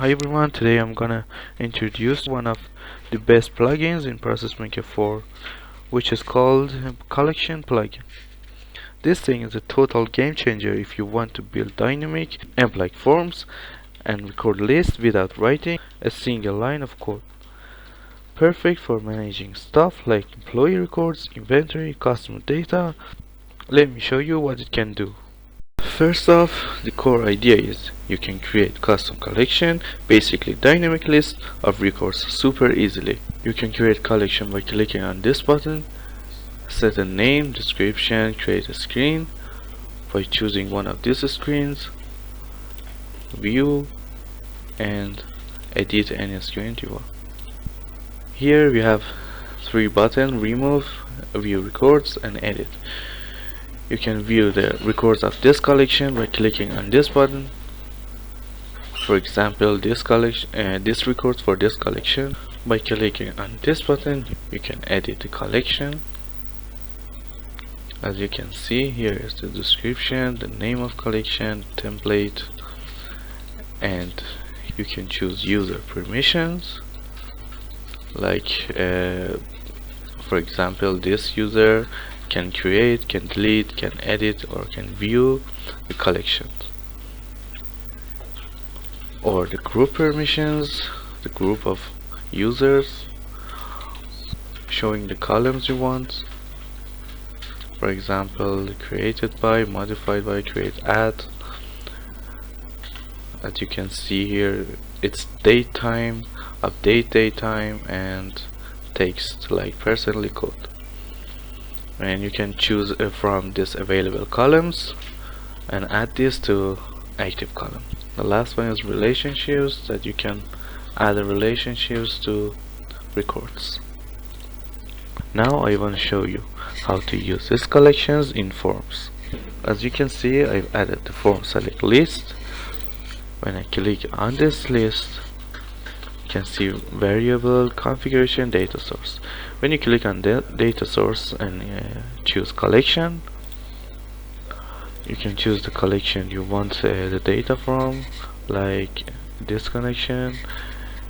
Hi everyone, today I'm gonna introduce one of the best plugins in ProcessMaker 4, which is called Collection plugin. This thing is a total game changer if you want to build dynamic app-like forms and record lists without writing a single line of code. Perfect for managing stuff like employee records, inventory, customer data. Let me show you what it can do. First off, the core idea is you can create custom collection, basically dynamic list of records super easily. You can create collection by clicking on this button, set a name, description, create a screen by choosing one of these screens, view, and edit any screen you want. Here we have three buttons: remove, view records, and edit. You can view the records of this collection by clicking on this button. For example, this records for this collection. By clicking on this button, you can edit the collection. As you can see, here is the description, the name of collection, template, and you can choose user permissions. Like, for example, this user can create, can delete, can edit, or can view the collections. Or the group permissions, the group of users, showing the columns you want. For example, created by, modified by, create, add. As you can see here, it's date time, update date time, and text like personally code. And you can choose from this available columns and add this to active column. The last one is relationships, that you can add the relationships to records. Now I want to show you how to use these collections in forms. As you can see, I've added the form select list. When I click on this list, you can see variable, configuration, data source. When you click on the data source and choose collection, you can choose the collection you want the data from, like this collection.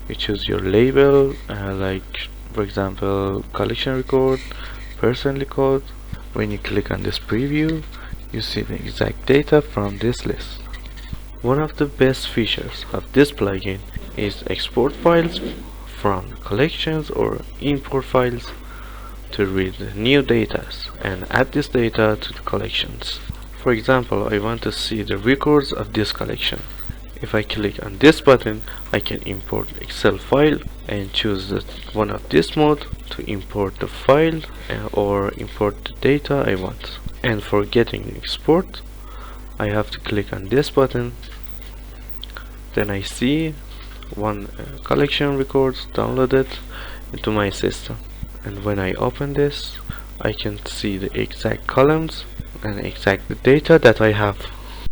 You choose your label, like for example collection record, person record. When you click on this preview, you see the exact data from this list. One of the best features of this plugin is export files from collections or import files to read new data and add this data to the collections. For example, I want to see the records of this collection. If I click on this button, I can import Excel file and choose one of this mode to import the file or import the data I want. And for getting export, I have to click on this button. Then I see one collection records downloaded into my system, and when I open this, I can see the exact columns and exact data that I have.